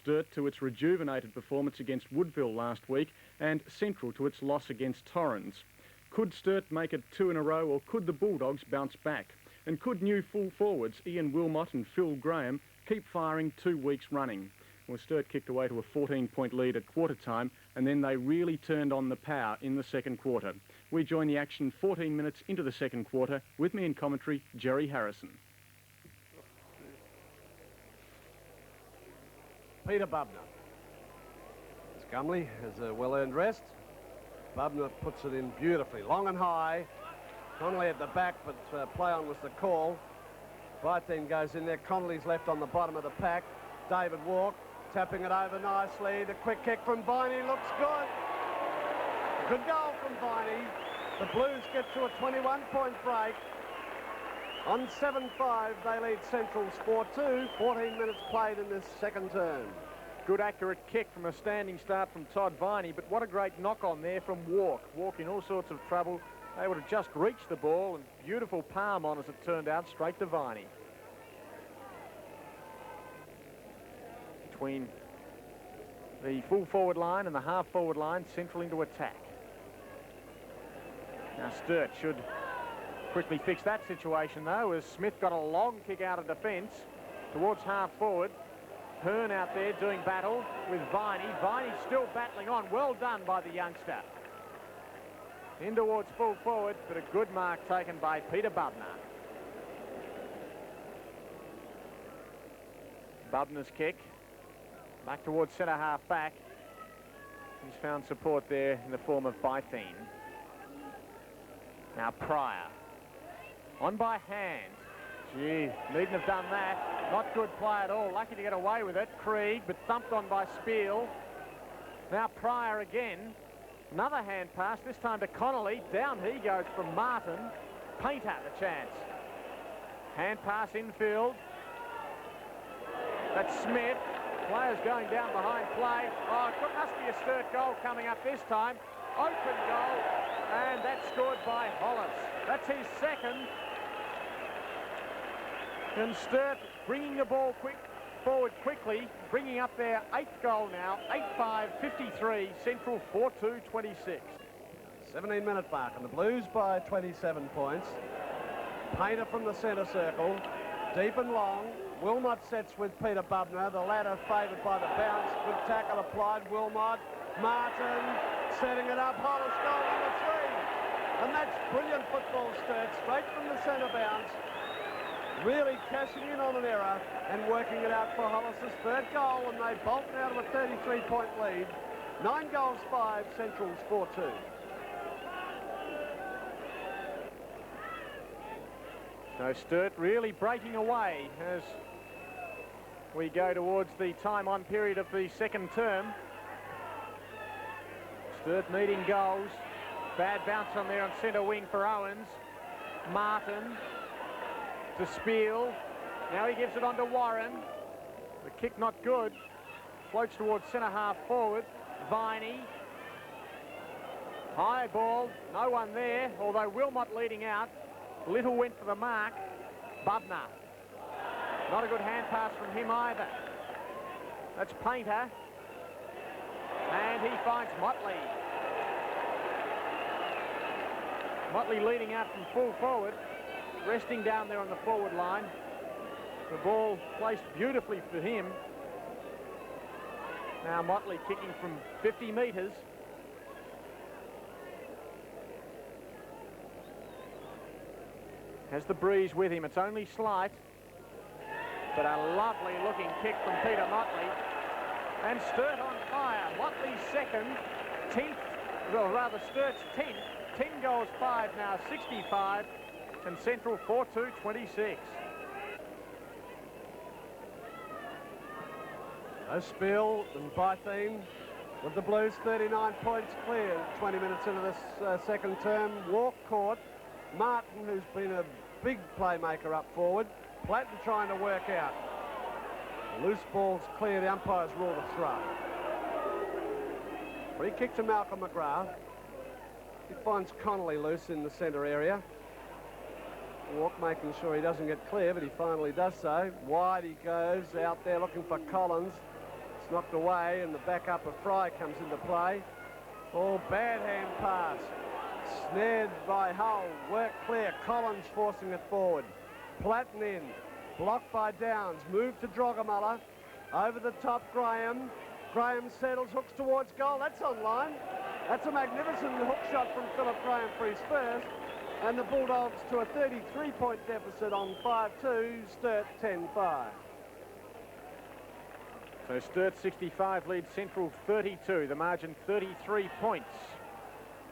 Sturt to its rejuvenated performance against Woodville last week and Central to its loss against Torrens. Could Sturt make it 2 in a row, or could the Bulldogs bounce back? And could new full forwards Ian Wilmot and Phil Graham keep firing 2 weeks running? Well, Sturt kicked away to a 14-point lead at quarter time, and then they really turned on the power in the second quarter. We join the action 14 minutes into the second quarter. With me in commentary, Jerry Harrison. Peter Bubner. As Gumley has a well-earned rest. Bubner puts it in beautifully, long and high. Connolly at the back, but play on was the call. Bytheen goes in there. Connolly's left on the bottom of the pack. David Walk tapping it over nicely. The quick kick from Viney looks good. Good goal from Viney. The Blues get to a 21-point break. On 7-5, they lead Central's 4-2. 14 minutes played in this second term. Good accurate kick from a standing start from Todd Viney, but what a great knock on there from Walk. Walk in all sorts of trouble, able to just reach the ball, and beautiful palm on, as it turned out, straight to Viney. Between the full forward line and the half forward line, Central into attack. Now Sturt should quickly fix that situation though, as Smith got a long kick out of defence towards half forward. Hearn out there doing battle with Viney. Viney still battling on. Well done by the youngster. In towards full forward, but a good mark taken by Peter Bubner. Bubner's kick. Back towards centre half back. He's found support there in the form of Bytheen. Now Pryor. On by hand. Gee, needn't have done that. Not good play at all. Lucky to get away with it. Krieg, but thumped on by Spiel. Now Pryor again. Another hand pass, this time to Connolly. Down he goes from Martin. Painter the chance. Hand pass infield. That's Smith. Players going down behind play. Oh, it must be a Sturt goal coming up this time. Open goal, and that's scored by Hollis. That's his second. And Sturt bringing the ball forward quickly, bringing up their 8th goal now. 8-5-53, Central 4-2-26. 17-minute mark, and the Blues by 27 points. Painter from the centre circle, deep and long. Wilmot sets with Peter Bubner, the latter favoured by the bounce. Good tackle applied, Wilmot. Martin setting it up, Hollis goal number 3. And that's brilliant football, Sturt, straight from the centre bounce. Really cashing in on an error and working it out for Hollis' 3rd goal, and they bolt out of a 33-point lead. 9 goals, 5, Central's 4-2. So Sturt really breaking away as we go towards the time-on period of the second term. Sturt needing goals. Bad bounce on there on centre wing for Owens. Martin to Spiel. Now he gives it on to Warren. The kick not good. Floats towards centre half forward. Viney. High ball. No one there, although Wilmot leading out. Little went for the mark. Bubner. Not a good hand pass from him either. That's Painter. And he finds Motley. Motley leading out from full forward. Resting down there on the forward line. The ball placed beautifully for him. Now Motley kicking from 50 metres. Has the breeze with him. It's only slight, but a lovely looking kick from Peter Motley. And Sturt on fire. Motley's second, 10th, well rather Sturt's 10th. 10 goals, 5 now, 65. And Central 4-2-26. Spiel and Bytheen with the Blues 39 points clear. 20 minutes into this second term. Walk caught. Martin, who's been a big playmaker up forward. Platten trying to work out. Loose balls clear. The umpires rule the throw. Free kick to Malcolm McGrath. He finds Connolly loose in the centre area. Walk making sure he doesn't get clear, but he finally does so. Wide he goes out there looking for Collins. It's knocked away, and the backup of Fry comes into play. Oh, bad hand pass. Snared by Hull. Work clear. Collins forcing it forward. Platten in. Blocked by Downs. Move to Drogamuller. Over the top, Graham. Graham settles, hooks towards goal. That's online. That's a magnificent hook shot from Philip Graham for his first. And the Bulldogs to a 33-point deficit on 5-2. Sturt 10-5. So Sturt 65 leads Central 32. The margin 33 points.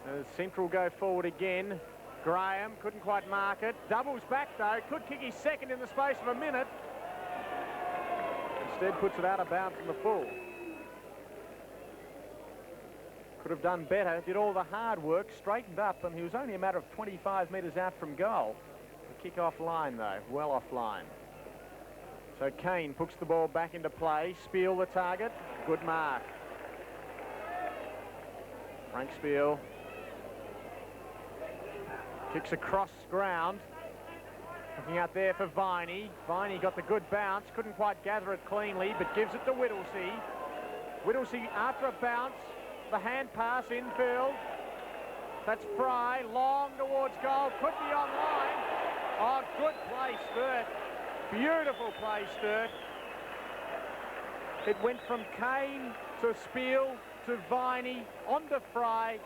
As Central go forward again. Graham couldn't quite mark it. Doubles back though. Could kick his second in the space of a minute. Instead puts it out of bounds from the full. Could have done better. Did all the hard work. Straightened up, and he was only a matter of 25 metres out from goal. The kick-off line though. Well off line. So Kane puts the ball back into play. Spiel the target. Good mark. Frank Spiel kicks across ground. Looking out there for Viney. Viney got the good bounce. Couldn't quite gather it cleanly, but gives it to Whittlesey. Whittlesey after a bounce. The hand pass infield. That's Fry. Long towards goal. Could be online. Oh, good play, Sturt. Beautiful play, Sturt. It went from Kane to Spiel to Viney, onto Fry,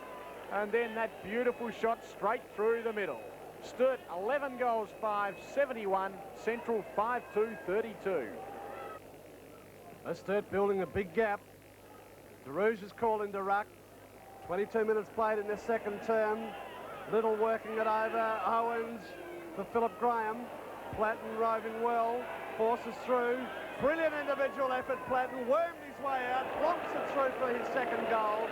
and then that beautiful shot straight through the middle. Sturt 11 goals, 5, 71. Central 5-2, 32. Sturt building a big gap. The Rouge is called into ruck. 22 minutes played in their second term. Little working it over. Owens for Philip Graham. Platten roving well, forces through. Brilliant individual effort, Platten wormed his way out, plonks it through for his second goal.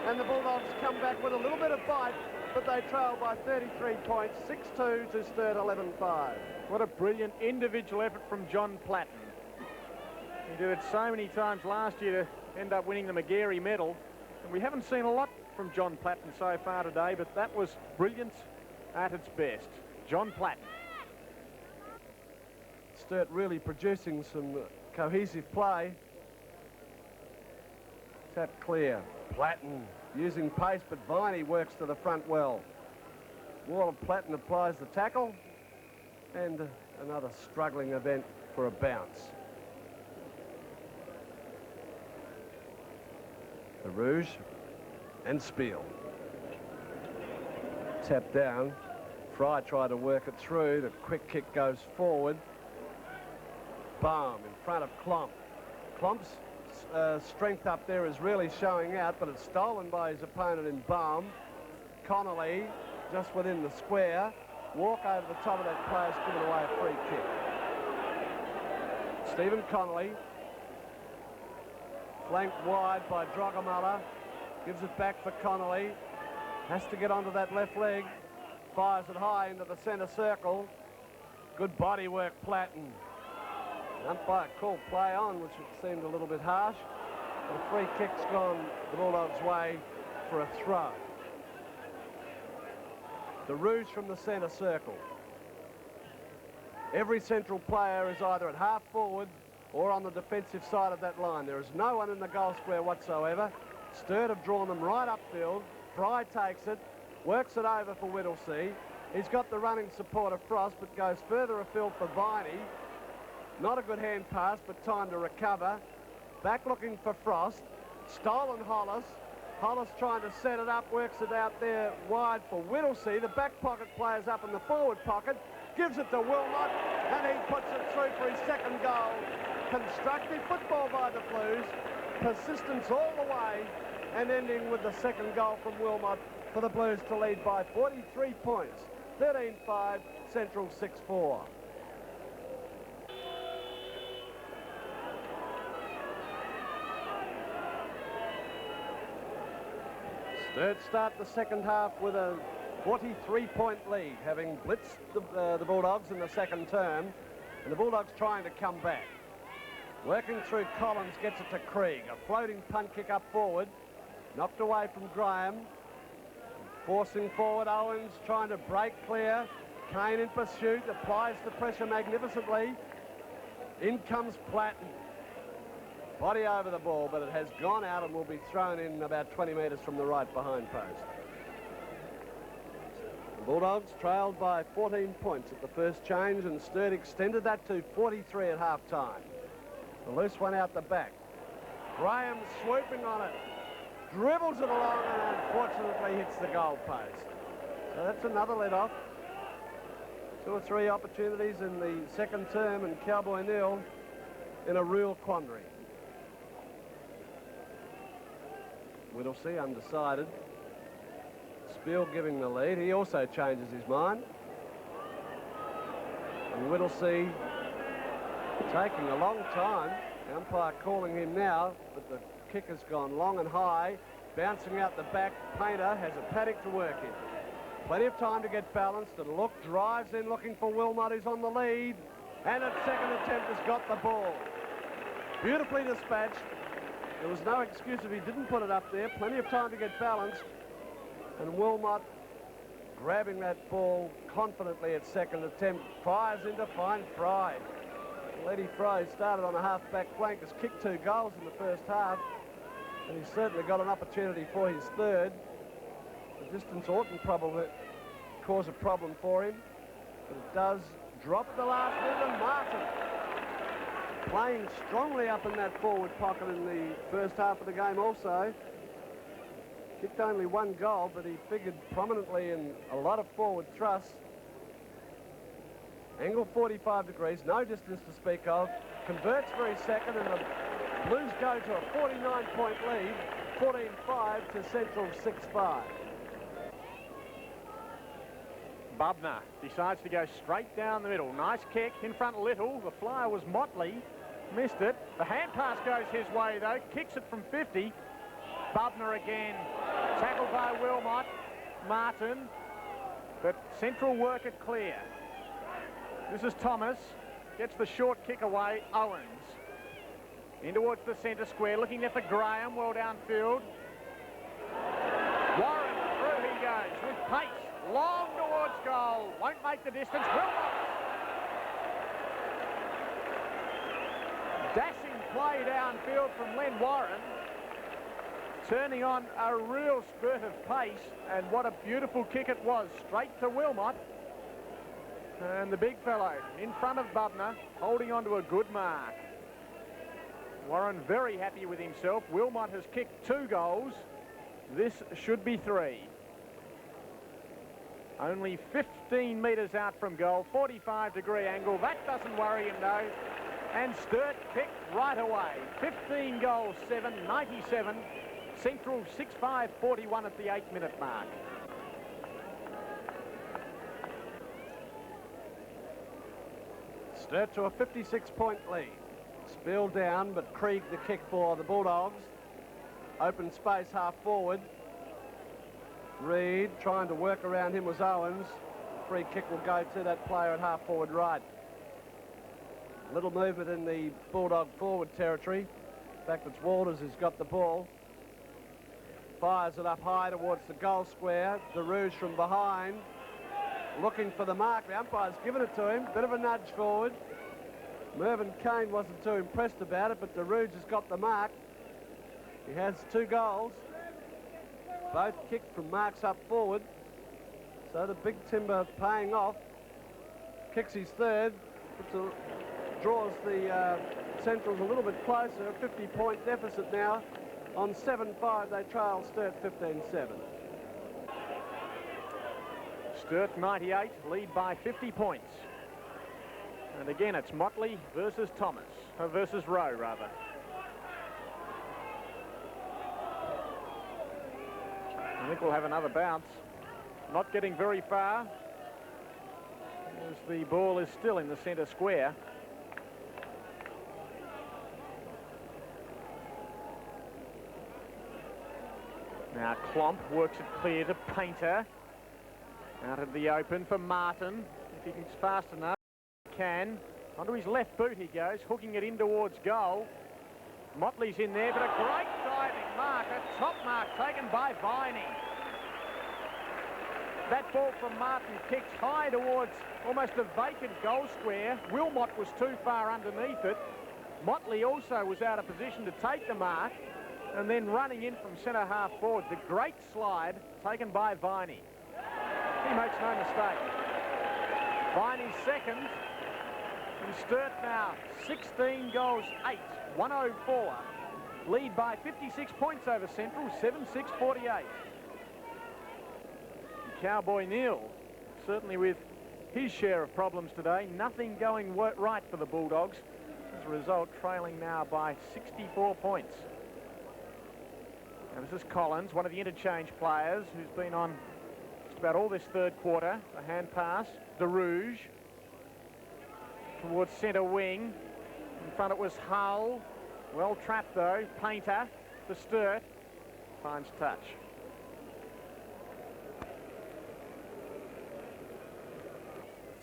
And the Bulldogs come back with a little bit of bite, but they trail by 33 points, 6-2 to Sturt 11-5. What a brilliant individual effort from John Platten. He did it so many times last year to end up winning the McGarry medal. And we haven't seen a lot from John Platten so far today, but that was brilliance at its best. John Platten. Sturt really producing some cohesive play. Tap clear. Platten using pace, but Viney works to the front well. Waller Platten applies the tackle, and another struggling event for a bounce. The Rouge and Spiel. Tap down. Fry tried to work it through. The quick kick goes forward. Baum in front of Klomp. Klomp's strength up there is really showing out, but it's stolen by his opponent in Baum. Connolly just within the square. Walk over the top of that player's given away a free kick. Stephen Connolly, flanked wide by Drogamuller, gives it back for Connolly. Has to get onto that left leg. Fires it high into the centre circle. Good body work, Platten. Umpire called play on, which seemed a little bit harsh. But a free kick's gone the Bulldogs' way for a throw. The Rouge from the centre circle. Every Central player is either at half forward or on the defensive side of that line. There is no one in the goal square whatsoever. Sturt have drawn them right upfield. Fry takes it, works it over for Whittlesey. He's got the running support of Frost, but goes further afield for Viney. Not a good hand pass, but time to recover. Back looking for Frost. Stolen Hollis. Hollis trying to set it up, works it out there wide for Whittlesey. The back pocket player's up in the forward pocket. Gives it to Wilmot, and he puts it through for his second goal. Constructive football by the Blues. Persistence all the way, and ending with the second goal from Wilmot for the Blues to lead by 43 points. 13-5, Central 6-4. Sturt start the second half with a 43-point lead, having blitzed the Bulldogs in the second term, and the Bulldogs trying to come back. Working through Collins, gets it to Krieg. A floating punt kick up forward, knocked away from Graham. Forcing forward, Owens trying to break clear. Kane in pursuit, applies the pressure magnificently. In comes Platten. Body over the ball, but it has gone out and will be thrown in about 20 metres from the right behind post. The Bulldogs trailed by 14 points at the first change, and Sturt extended that to 43 at half-time. The loose one out the back. Graham swooping on it. Dribbles it along and unfortunately hits the goal post. So that's another let-off. 2 or 3 opportunities in the second term, and Cowboy Neil in a real quandary. Whittlesey undecided. Spiel giving the lead. He also changes his mind. And Whittlesey taking a long time. The umpire calling him now, but the kick has gone long and high. Bouncing out the back, Painter has a paddock to work in. Plenty of time to get balanced, and look, drives in looking for Wilmot, who's on the lead. And at second attempt has got the ball. Beautifully dispatched. There was no excuse if he didn't put it up there. Plenty of time to get balanced. And Wilmot grabbing that ball confidently at second attempt. Fires in to find Fry. Letty Fry started on a half-back flank, has kicked 2 goals in the first half. And he's certainly got an opportunity for his third. The distance oughtn't probably cause a problem for him. But it does drop at the last minute, and Martin playing strongly up in that forward pocket in the first half of the game also. Kicked only 1 goal, but he figured prominently in a lot of forward thrusts. Angle 45 degrees, no distance to speak of. Converts for his second, and the Blues go to a 49-point lead, 14-5 to Central 6-5. Bubner decides to go straight down the middle. Nice kick in front of Little. The flyer was Motley. Missed it. The hand pass goes his way, though. Kicks it from 50. Bubner again. Tackled by Wilmot. Martin. But Central work it clear. This is Thomas. Gets the short kick away. Owens. In towards the centre square. Looking there for Graham. Well downfield. Warren. Through he goes with pace. Long towards goal. Won't make the distance. Wilmot. Dashing play downfield from Len Warren. Turning on a real spurt of pace. And what a beautiful kick it was. Straight to Wilmot. And the big fellow in front of Bubner, holding on to a good mark. Warren very happy with himself. Wilmot has kicked 2 goals. This should be 3. Only 15 metres out from goal, 45-degree angle. That doesn't worry him, though. And Sturt kicked right away. 15 goals, 7, 97. Central 6-5, 41 at the 8-minute mark. Sturt to a 56-point lead. Spiel down, but Krieg the kick for the Bulldogs. Open space half forward. Reed trying to work around him was Owens. Free kick will go to that player at half forward right. Little movement in the Bulldog forward territory. In fact, it's Walters who's got the ball. Fires it up high towards the goal square. DeRouge from behind. Looking for the mark. The umpire's given it to him. Bit of a nudge forward. Mervyn Kane wasn't too impressed about it, but DeRouge has got the mark. He has 2 goals. Both kicked from marks up forward. So the big timber paying off. Kicks his third. Draws the Centrals a little bit closer. A 50-point deficit now. On 7-5, they trail Sturt 15-7. Sturt 98, lead by 50 points. And again, it's Motley versus Thomas, versus Rowe, rather. I think we'll have another bounce. Not getting very far, as the ball is still in the centre square. Now Klomp works it clear to Painter. Out of the open for Martin. If he's fast enough, he can. Onto his left boot he goes, hooking it in towards goal. Motley's in there, but a great diving mark, a top mark taken by Viney. That ball from Martin kicked high towards almost a vacant goal square. Wilmot was too far underneath it. Motley also was out of position to take the mark, and then running in from centre half forward, the great slide taken by Viney. He makes no mistake. Viney's second, and Sturt now 16 goals, 8, 104. Lead by 56 points over Central, 7-6-48. Cowboy Neal, certainly with his share of problems today, nothing going right for the Bulldogs. As a result, trailing now by 64 points. Now this is Collins, one of the interchange players who's been on just about all this third quarter. A hand pass, DeRouge towards centre wing. In front it was Hull. Well trapped though. Painter to Sturt. Finds touch.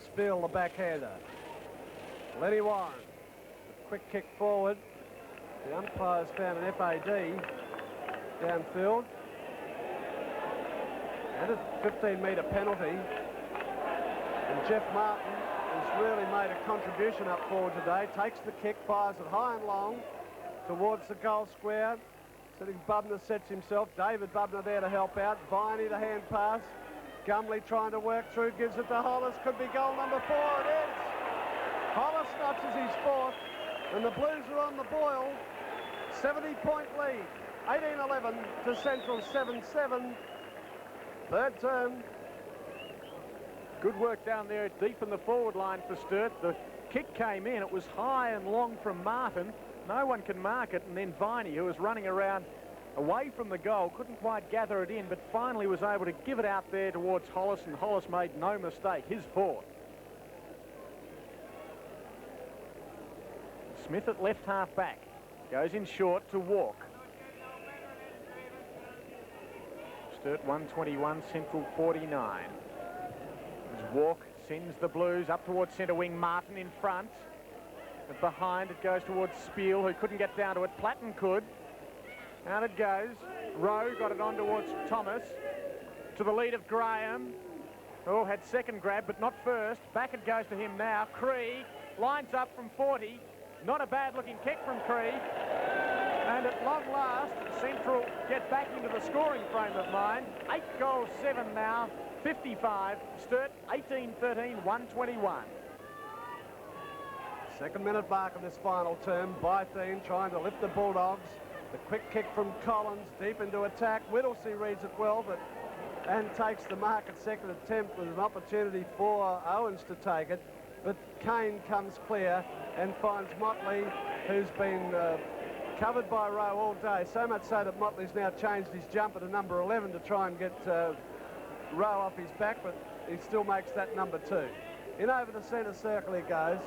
Spiel, the backhander. Lenny Warren. A quick kick forward. The umpires found an FAD downfield. And a 15-metre penalty. And Jeff Martin has really made a contribution up forward today. Takes the kick, fires it high and long towards the goal square. Sitting Bubner sets himself. David Bubner there to help out. Viney the hand pass. Gumley trying to work through, gives it to Hollis. Could be goal number 4. It is. Hollis notches his fourth, and the Blues are on the boil. 70-point lead. 18-11 to Central 7-7. Third term. Good work down there deep in the forward line for Sturt. The kick came in. It was high and long from Martin. No one can mark it. And then Viney, who was running around away from the goal, couldn't quite gather it in, but finally was able to give it out there towards Hollis, and Hollis made no mistake. His fourth. Smith at left half back. Goes in short to Walk. Sturt 121, Central 49. As Walk sends the Blues up towards centre wing. Martin in front. But behind it goes towards Spiel, who couldn't get down to it. Platten could. Out it goes. Rowe got it on towards Thomas. To the lead of Graham. Oh, had second grab, but not first. Back it goes to him now. Krieg lines up from 40. Not a bad-looking kick from Krieg. And at long last, Central get back into the scoring frame of mind. 8 goals, 7 now. 55. Sturt 18-13, 121. Second minute mark of this final term. Bytheen trying to lift the Bulldogs. The quick kick from Collins deep into attack. Whittlesey reads it well, and takes the mark at second attempt with an opportunity for Owens to take it. But Kane comes clear and finds Motley, who's been covered by Rowe all day. So much so that Motley's now changed his jumper to number 11 to try and get Rowe off his back, but he still makes that number 2. In over the centre circle he goes.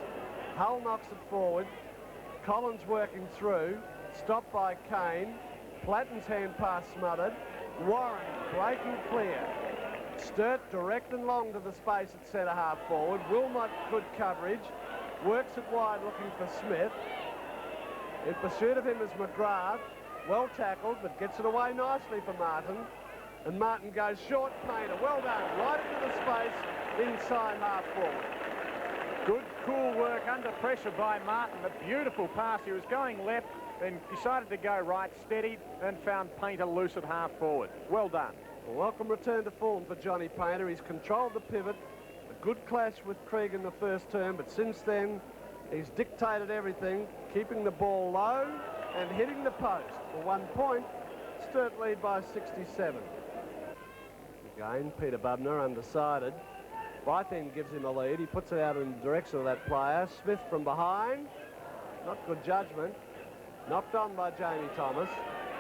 Hull knocks it forward. Collins working through. Stopped by Kane. Platten's hand pass smothered. Warren breaking clear. Sturt direct and long to the space at centre half forward. Wilmot good coverage. Works it wide looking for Smith. In pursuit of him is McGrath. Well tackled, but gets it away nicely for Martin. And Martin goes short. Painter. Well done. Right into the space inside half forward. Good, cool work under pressure by Martin. A beautiful pass. He was going left, then decided to go right, steadied, and found Painter loose at half forward. Well done. A welcome return to form for Johnny Painter. He's controlled the pivot. A good clash with Krieg in the first term, but since then, he's dictated everything, keeping the ball low and hitting the post. For 1 point, Sturt lead by 67. Again, Peter Bubner undecided. Bytheen gives him a lead. He puts it out in the direction of that player. Smith from behind. Not good judgment. Knocked on by Jamie Thomas.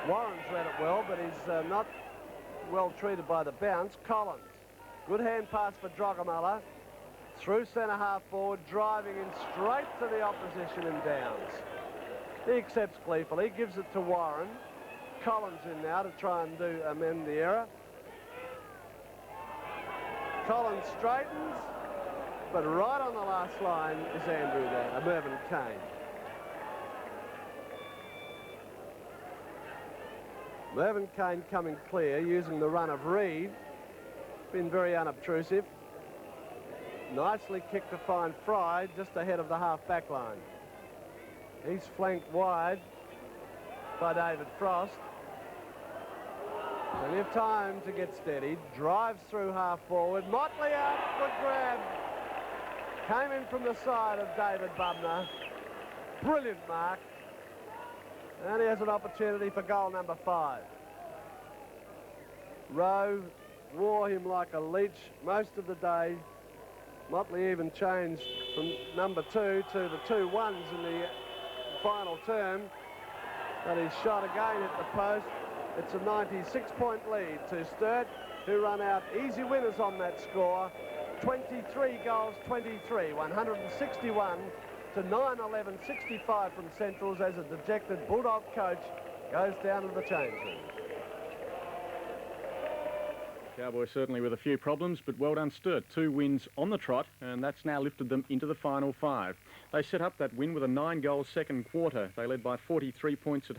Warren's read it well, but he's not well treated by the bounce. Collins. Good hand pass for Drogamella. Through centre half forward, driving in straight to the opposition and downs. He accepts gleefully, gives it to Warren. Collins in now to try and amend the error. Collins straightens, but right on the last line is Andrew there, Mervyn Kane. Mervyn Kane coming clear, using the run of Reed. Been very unobtrusive. Nicely kicked to find Fry just ahead of the half-back line. He's flanked wide by David Frost. Plenty of time to get steady. Drives through half forward. Motley out. Good grab. Came in from the side of David Bubner. Brilliant mark. And he has an opportunity for goal number 5. Rowe wore him like a leech most of the day. Motley even changed from number 2 to the 2 ones in the final term. But he's shot again at the post. It's a 96-point lead to Sturt, who run out easy winners on that score. 23 goals, 23, 161 to 9-11-65 from Centrals as a dejected Bulldog coach goes down to the change room. Cowboys certainly with a few problems, but well done Sturt. 2 wins on the trot, and that's now lifted them into the final 5. They set up that win with a 9-goal second quarter. They led by 43 points at